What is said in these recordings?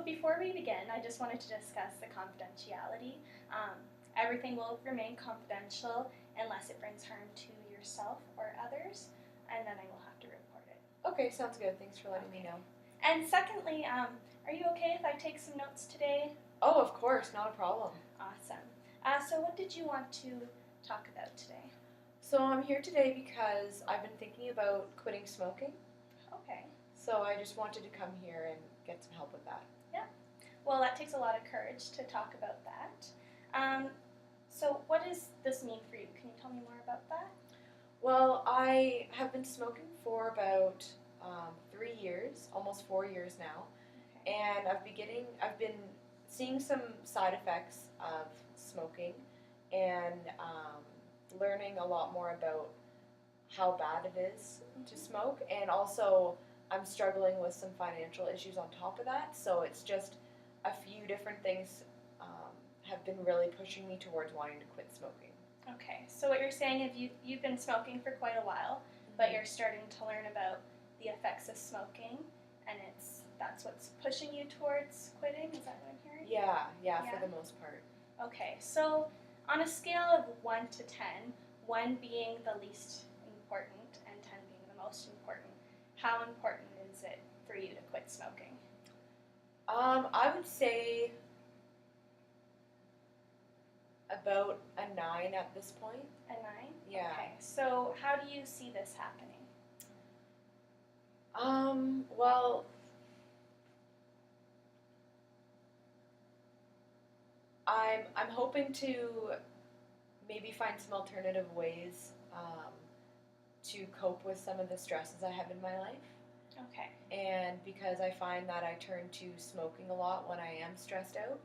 So before we begin, I just wanted to discuss the confidentiality. Everything will remain confidential unless it brings harm to yourself or others, and then I will have to report it. Okay, sounds good. Thanks for letting me know. And secondly, are you okay if I take some notes today? Oh, of course, not a problem. Awesome. So what did you want to talk about today? So I'm here today because I've been thinking about quitting smoking. Okay. So I just wanted to come here and get some help with that. Yeah. Well, that takes a lot of courage to talk about that. So what does this mean for you? Can you tell me more about that? Well, I have been smoking for about 3 years, almost 4 years now, Okay. and I've been seeing some side effects of smoking, and learning a lot more about how bad it is to smoke, and also I'm struggling with some financial issues on top of that. So it's just a few different things have been really pushing me towards wanting to quit smoking. Okay, so what you're saying is you've been smoking for quite a while, but you're starting to learn about the effects of smoking, and that's what's pushing you towards quitting. Is that what I'm hearing? Yeah, for the most part. Okay, so on a scale of 1 to 10, 1 being the least important and 10 being the most important, how important is it for you to quit smoking? I would say about a 9 at this point. A 9? Yeah. Okay, so how do you see this happening? Well, I'm hoping to maybe find some alternative ways to cope with some of the stresses I have in my life. Okay. And because I find that I turn to smoking a lot when I am stressed out,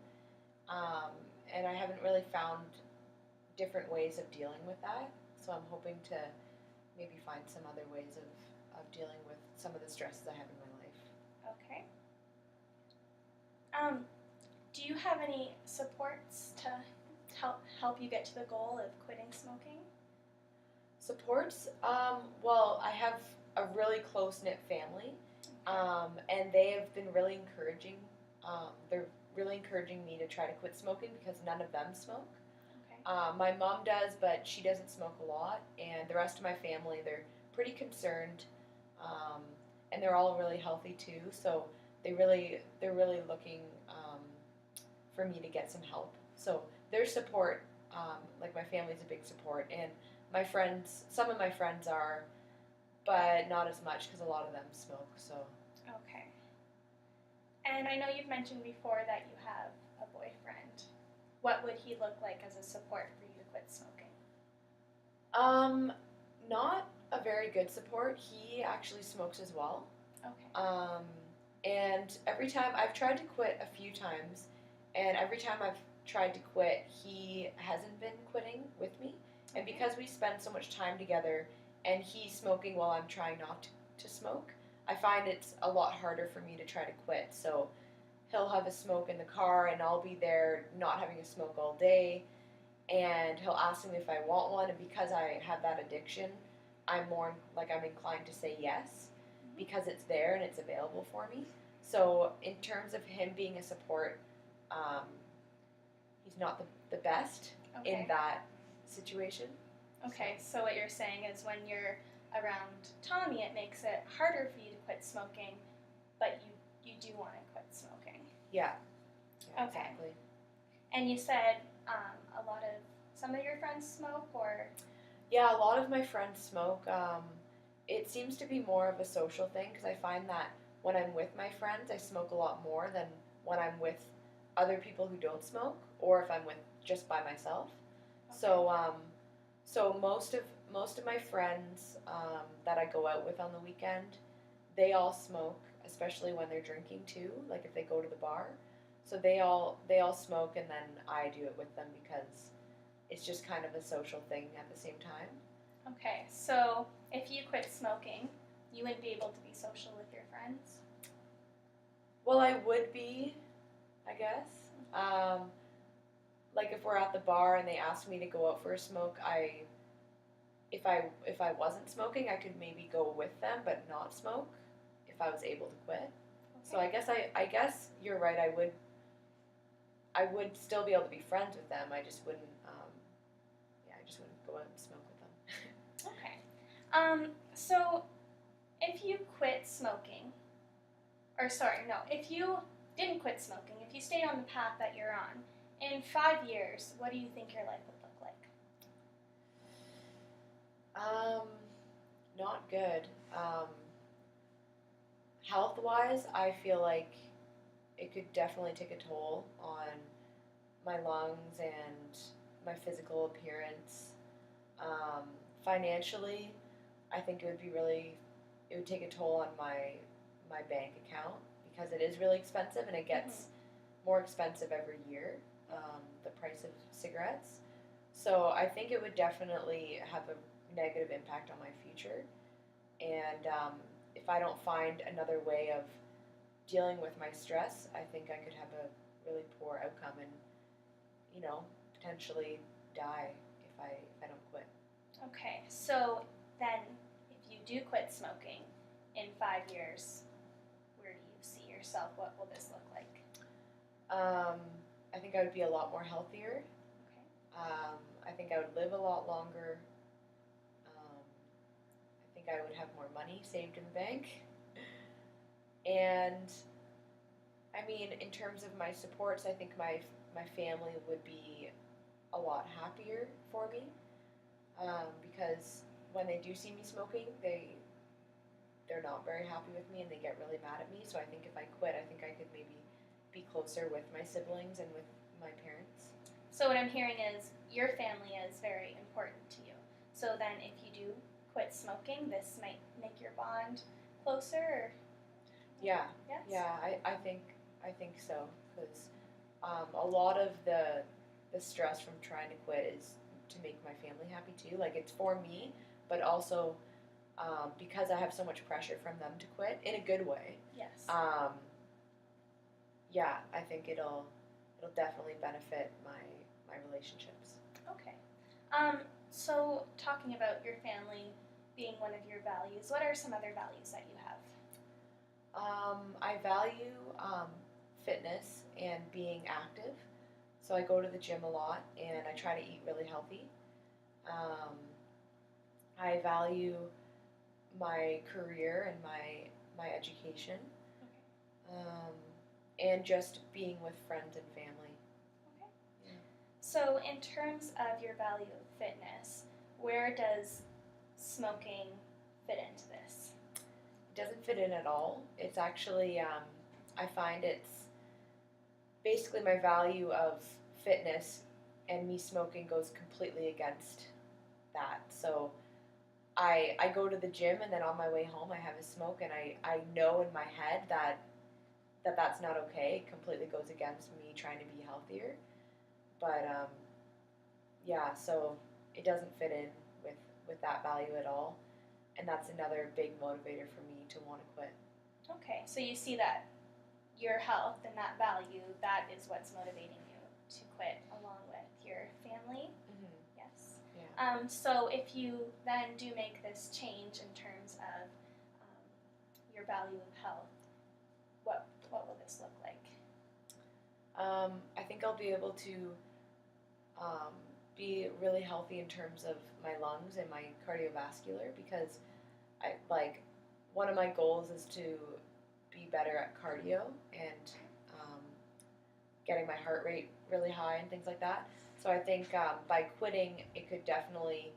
and I haven't really found different ways of dealing with that. So I'm hoping to maybe find some other ways of dealing with some of the stresses I have in my life. Okay. Do you have any supports to help you get to the goal of quitting smoking? Supports? Well, I have a really close-knit family, and they have been really encouraging. They're really encouraging me to try to quit smoking because none of them smoke. Okay. My mom does, but she doesn't smoke a lot, and the rest of my family, they're pretty concerned, and they're all really healthy too. So they're really looking for me to get some help. So their support, like my family's a big support, and my friends, some of my friends are, but not as much because a lot of them smoke. So. Okay. And I know you've mentioned before that you have a boyfriend. What would he look like as a support for you to quit smoking? Not a very good support. He actually smokes as well. Okay. And every time I've tried to quit a few times, and every time I've tried to quit, he hasn't been quitting with me. And because we spend so much time together, and he's smoking while I'm trying not to smoke, I find it's a lot harder for me to try to quit. So he'll have a smoke in the car, and I'll be there not having a smoke all day, and he'll ask me if I want one, and because I have that addiction, I'm inclined to say yes, because it's there and it's available for me. So in terms of him being a support, he's not the best in that situation. Okay, so what you're saying is when you're around Tommy, it makes it harder for you to quit smoking, but you do want to quit smoking. Yeah. Okay. Exactly. And you said some of your friends smoke, or? Yeah, a lot of my friends smoke. It seems to be more of a social thing because I find that when I'm with my friends, I smoke a lot more than when I'm with other people who don't smoke, or if I'm with just by myself. Okay. So most of my friends that I go out with on the weekend, they all smoke, especially when they're drinking too. Like if they go to the bar, so they all smoke, and then I do it with them because it's just kind of a social thing at the same time. Okay, so if you quit smoking, you wouldn't be able to be social with your friends? Well, I would be, I guess. Like if we're at the bar and they ask me to go out for a smoke, if I wasn't smoking, I could maybe go with them but not smoke if I was able to quit. So I guess you're right. I would still be able to be friends with them. I just wouldn't. I just wouldn't go out and smoke with them. Okay. So if you quit smoking, or sorry, no, if you didn't quit smoking, if you stayed on the path that you're on, in 5 years, what do you think your life would look like? Not good. Health-wise, I feel like it could definitely take a toll on my lungs and my physical appearance. Financially, I think it would take a toll on my bank account because it is really expensive and it gets more expensive every year, the price of cigarettes. So I think it would definitely have a negative impact on my future. And if I don't find another way of dealing with my stress, I think I could have a really poor outcome and, potentially die if I don't quit. Okay, so then if you do quit smoking in 5 years, where do you see yourself? What will this look like? I think I would be a lot more healthier. Okay. I think I would live a lot longer. I think I would have more money saved in the bank. And I mean, in terms of my supports, I think my family would be a lot happier for me because when they do see me smoking, they're not very happy with me and they get really mad at me. So I think if I quit, I think I could maybe be closer with my siblings and with my parents. So what I'm hearing is your family is very important to you. So then if you do quit smoking, this might make your bond closer? Or... Yeah. Yes? Yeah, I think so because a lot of the stress from trying to quit is to make my family happy too. Like it's for me, but also because I have so much pressure from them to quit in a good way. Yes. Yeah, I think it'll definitely benefit my relationships. Okay. So talking about your family being one of your values, what are some other values that you have? I value fitness and being active. So I go to the gym a lot and I try to eat really healthy. I value my career and my education. Okay. And just being with friends and family. Okay. Yeah. So in terms of your value of fitness, where does smoking fit into this? It doesn't fit in at all. It's actually, I find it's basically my value of fitness and me smoking goes completely against that. So I go to the gym and then on my way home I have a smoke and I know in my head that's not okay. It completely goes against me trying to be healthier. But yeah, so it doesn't fit in with that value at all. And that's another big motivator for me to want to quit. Okay, so you see that your health and that value, that is what's motivating you to quit along with your family. Mm-hmm. Yes. Yeah. So if you then do make this change in terms of your value of health, what will this look like? I think I'll be able to be really healthy in terms of my lungs and my cardiovascular because one of my goals is to be better at cardio and getting my heart rate really high and things like that. So I think by quitting, it could definitely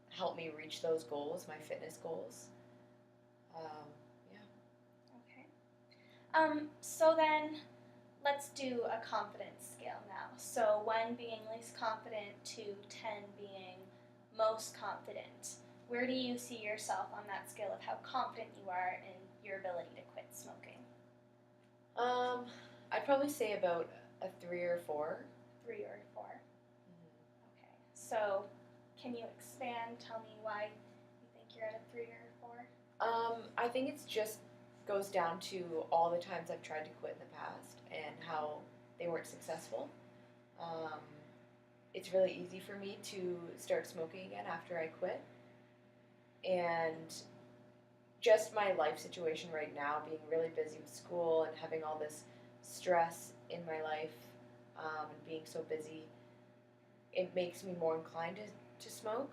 help me reach those goals, my fitness goals. Okay. So then, let's do a confidence scale now. So 1 being least confident to 10 being most confident. Where do you see yourself on that scale of how confident you are in your ability to quit smoking? I'd probably say about a 3 or 4. 3 or 4. Mm-hmm. Okay. So, can you expand? Tell me why you think you're at a 3 or 4? I think it's just goes down to all the times I've tried to quit in the past and how they weren't successful. It's really easy for me to start smoking again after I quit. And just my life situation right now, being really busy with school and having all this stress in my life, and being so busy, it makes me more inclined to smoke.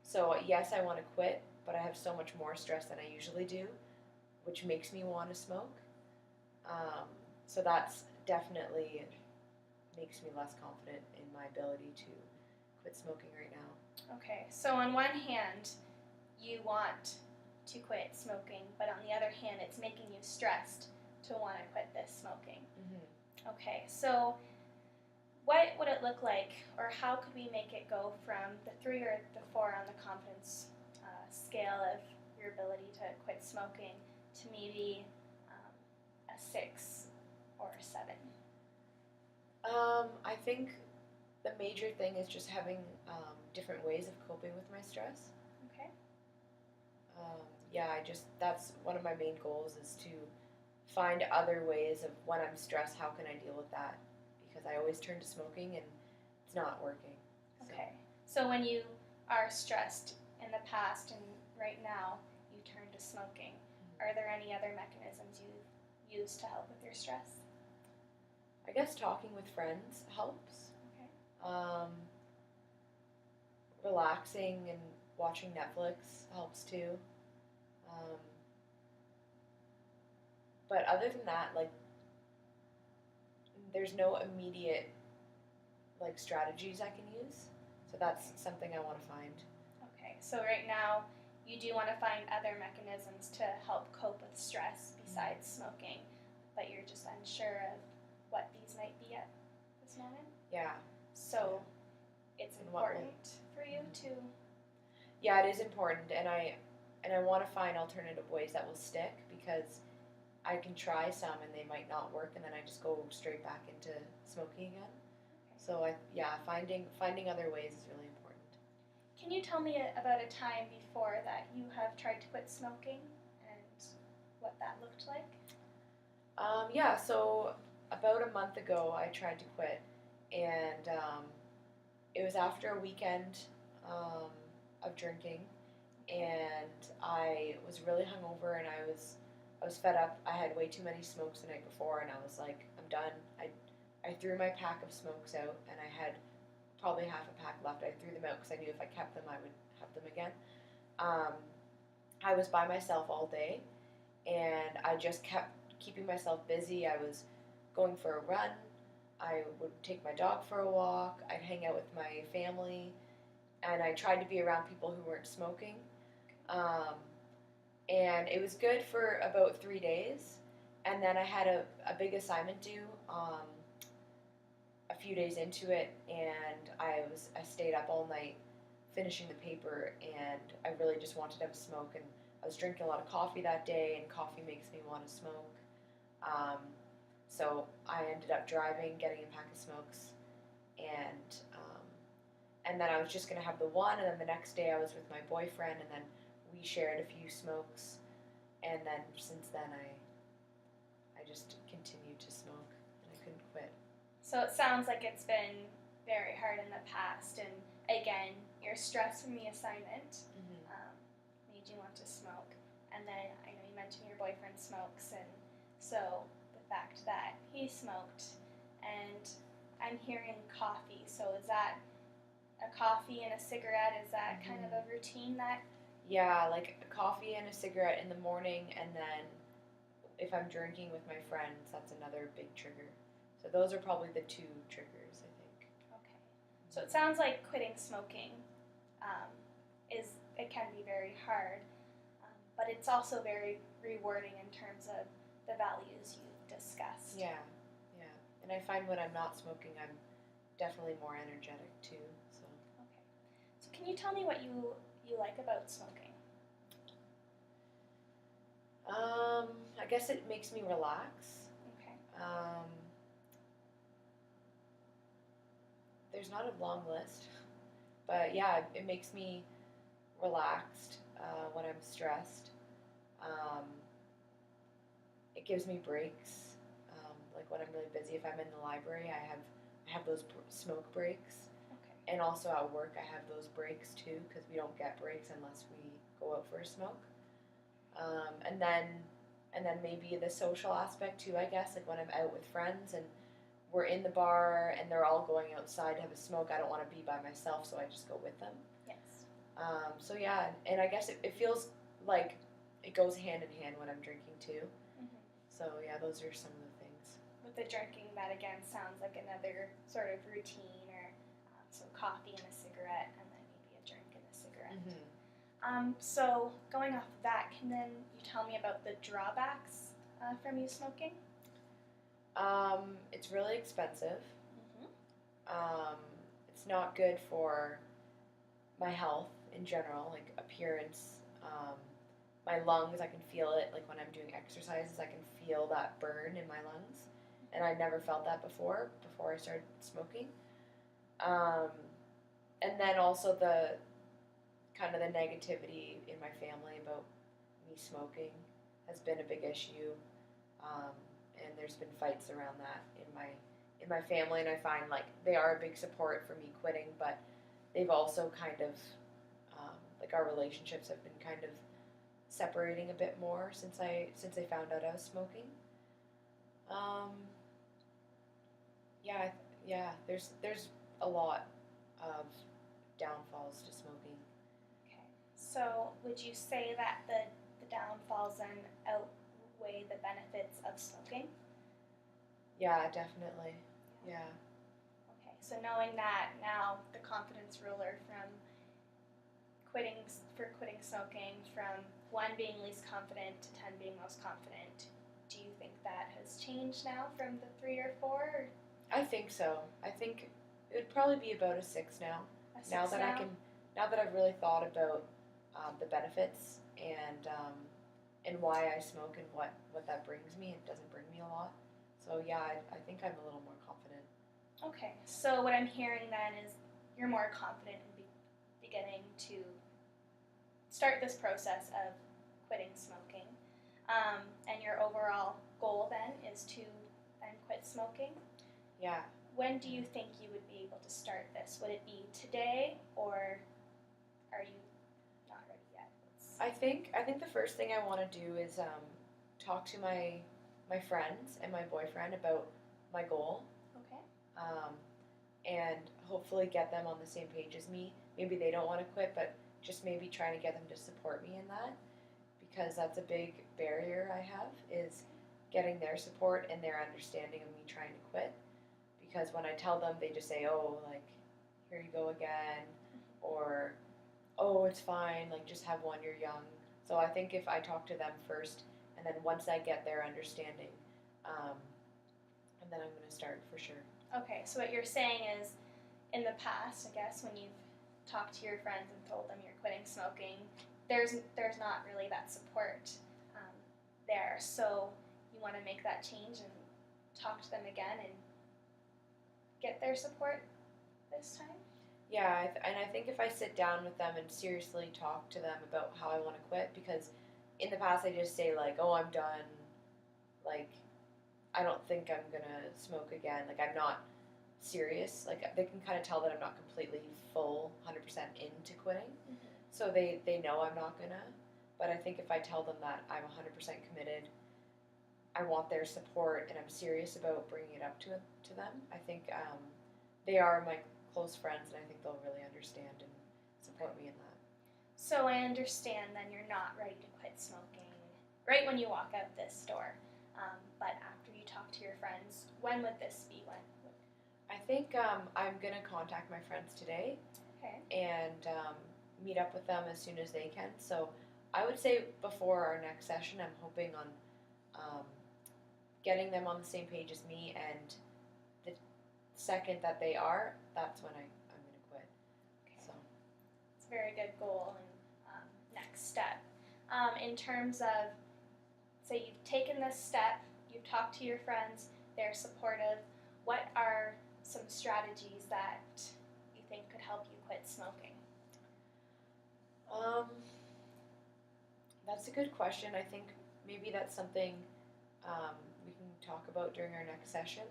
So yes, I want to quit, but I have so much more stress than I usually do, which makes me want to smoke. So that's definitely makes me less confident in my ability to quit smoking right now. Okay, so on one hand, you want to quit smoking, but on the other hand, it's making you stressed to want to quit this smoking. Mm-hmm. Okay, so what would it look like, or how could we make it go from the 3 or the 4 on the confidence scale of your ability to quit smoking to maybe a 6 or a 7? I think the major thing is just having different ways of coping with my stress. Okay. Yeah, that's one of my main goals is to find other ways of when I'm stressed, how can I deal with that? Because I always turn to smoking and it's not working. Okay. So when you are stressed in the past and right now you turn to smoking, are there any other mechanisms you use to help with your stress? I guess talking with friends helps. Okay. Relaxing and watching Netflix helps too. But other than that, like, there's no immediate like strategies I can use. So that's something I want to find. Okay. So right now you do want to find other mechanisms to help cope with stress besides smoking, but you're just unsure of what these might be at this moment? Yeah. So it's important for you to... Yeah, it is important, and I want to find alternative ways that will stick, because I can try some and they might not work, and then I just go straight back into smoking again. So finding other ways is really important. Can you tell me about a time before that you have tried to quit smoking and what that looked like? Yeah, so about a month ago I tried to quit, and it was after a weekend of drinking, and I was really hungover, and I was fed up. I had way too many smokes the night before, and I was like, I'm done. I threw my pack of smokes out, and I had probably half a pack left. I threw them out because I knew if I kept them, I would have them again. I was by myself all day, and I just kept keeping myself busy. I was going for a run. I would take my dog for a walk. I'd hang out with my family, and I tried to be around people who weren't smoking. And it was good for about 3 days, and then I had a big assignment due a few days into it, and I stayed up all night finishing the paper, and I really just wanted to have a smoke, and I was drinking a lot of coffee that day, and coffee makes me want to smoke. So I ended up driving, getting a pack of smokes, and then I was just going to have the one, and then the next day I was with my boyfriend, and then we shared a few smokes, and then since then I just continued to smoke, and I couldn't quit. So it sounds like it's been very hard in the past, and again, your stress from the assignment made you want to smoke, and then I know you mentioned your boyfriend smokes, and so the fact that he smoked, and I'm hearing coffee, so is that a coffee and a cigarette, is that kind of a routine that... Yeah, like a coffee and a cigarette in the morning, and then if I'm drinking with my friends, that's another big trigger. So those are probably the 2 triggers, I think. Okay. So it sounds like quitting smoking it can be very hard, but it's also very rewarding in terms of the values you've discussed. Yeah. And I find when I'm not smoking, I'm definitely more energetic too. So. Okay. So can you tell me what you like about smoking? I guess it makes me relax. Okay. There's not a long list, but yeah, it makes me relaxed when I'm stressed. It gives me breaks. Like when I'm really busy, if I'm in the library, I have those smoke breaks. Okay. And also at work, I have those breaks too, because we don't get breaks unless we go out for a smoke. And then maybe the social aspect too, I guess, like when I'm out with friends and we're in the bar and they're all going outside to have a smoke, I don't want to be by myself, so I just go with them. Yes. So yeah, and I guess it feels like it goes hand in hand when I'm drinking too. Mm-hmm. So yeah, those are some of the things. With the drinking, that again sounds like another sort of routine, or so coffee and a cigarette, and then maybe a drink and a cigarette. Mm-hmm. So going off of that, can then you tell me about the drawbacks from you smoking? It's really expensive. Mm-hmm. It's not good for my health in general, like appearance. My lungs, I can feel it. Like when I'm doing exercises, I can feel that burn in my lungs, and I never felt that before I started smoking. Um, and then also the kind of the negativity in my family about me smoking has been a big issue, um, and there's been fights around that in my family, and I find like they are a big support for me quitting, but they've also kind of like our relationships have been kind of separating a bit more since I found out I was smoking. Um, yeah, yeah. There's a lot of downfalls to smoking. Okay. So would you say that the downfalls then outweigh the benefits of smoking? Yeah, definitely. Yeah. Okay. So knowing that now, the confidence ruler from quitting smoking, from 1 being least confident to 10 being most confident, do you think that has changed now from the 3 or 4? Or I think so. I think it would probably be about a 6 now. a 6 Now that I can, now that I've really thought about the benefits and why I smoke and what that brings me, it doesn't bring me a lot. So yeah, I think I'm a little more confident. Okay, so what I'm hearing then is you're more confident in beginning to start this process of quitting smoking, and your overall goal then is to then quit smoking. Yeah. When do you think you would be able to start this? Would it be today, or are you not ready yet? I think the first thing I want to do is talk to my friends and my boyfriend about my goal. Okay. And hopefully get them on the same page as me. Maybe they don't want to quit, but just maybe trying to get them to support me in that, because that's a big barrier I have, is getting their support and their understanding of me trying to quit. Because when I tell them, they just say, "Oh, like, here you go again," or "Oh, it's fine, like, just have one, you're young." So I think if I talk to them first, and then once I get their understanding, and then I'm going to start for sure. Okay, so what you're saying is, in the past, I guess, when you've talked to your friends and told them you're quitting smoking, there's not really that support there. So you want to make that change and talk to them again and get their support this time? Yeah, and I think if I sit down with them and seriously talk to them about how I want to quit, because in the past I just say like, "Oh, I'm done," like, I don't think I'm gonna smoke again. Like, I'm not serious. Like, they can kind of tell that I'm not completely full 100% into quitting. Mm-hmm. So they know I'm not gonna. But I think if I tell them that I'm 100% committed, I want their support, and I'm serious about bringing it up to them, I think they are my close friends, and I think they'll really understand and support me in that. So I understand then you're not ready to quit smoking right when you walk out this door. But after you talk to your friends, when would this be? When? I think I'm going to contact my friends today. Okay. And meet up with them as soon as they can. So I would say before our next session, I'm hoping on getting them on the same page as me, and the second that they are, that's when I'm going to quit. Okay. So it's a very good goal and next step. In terms of, say you've taken this step, you've talked to your friends, they're supportive, what are some strategies that you think could help you quit smoking? That's a good question. I think maybe that's something we can talk about during our next session.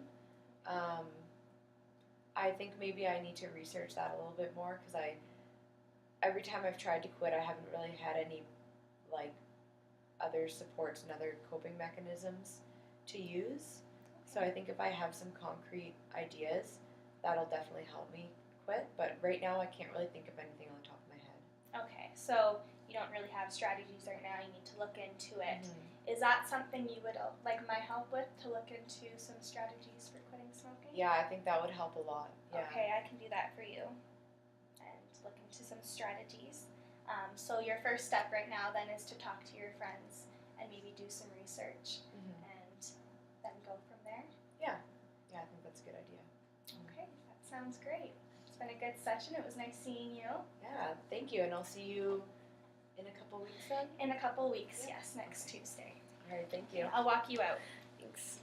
I think maybe I need to research that a little bit more, because every time I've tried to quit, I haven't really had any like other supports and other coping mechanisms to use. So I think if I have some concrete ideas, that'll definitely help me quit. But right now, I can't really think of anything on the top of my head. Okay, so you don't really have strategies right now. You need to look into it. Mm-hmm. Is that something you would like my help with, to look into some strategies for quitting smoking? Yeah, I think that would help a lot. Yeah. Okay, I can do that for you and look into some strategies. So your first step right now then is to talk to your friends and maybe do some research and then go from there. Yeah, I think that's a good idea. Okay, that sounds great. It's been a good session. It was nice seeing you. Yeah, thank you, and I'll see you in a couple weeks then? In a couple weeks, yes, next Tuesday. All right, thank you. I'll walk you out. Thanks.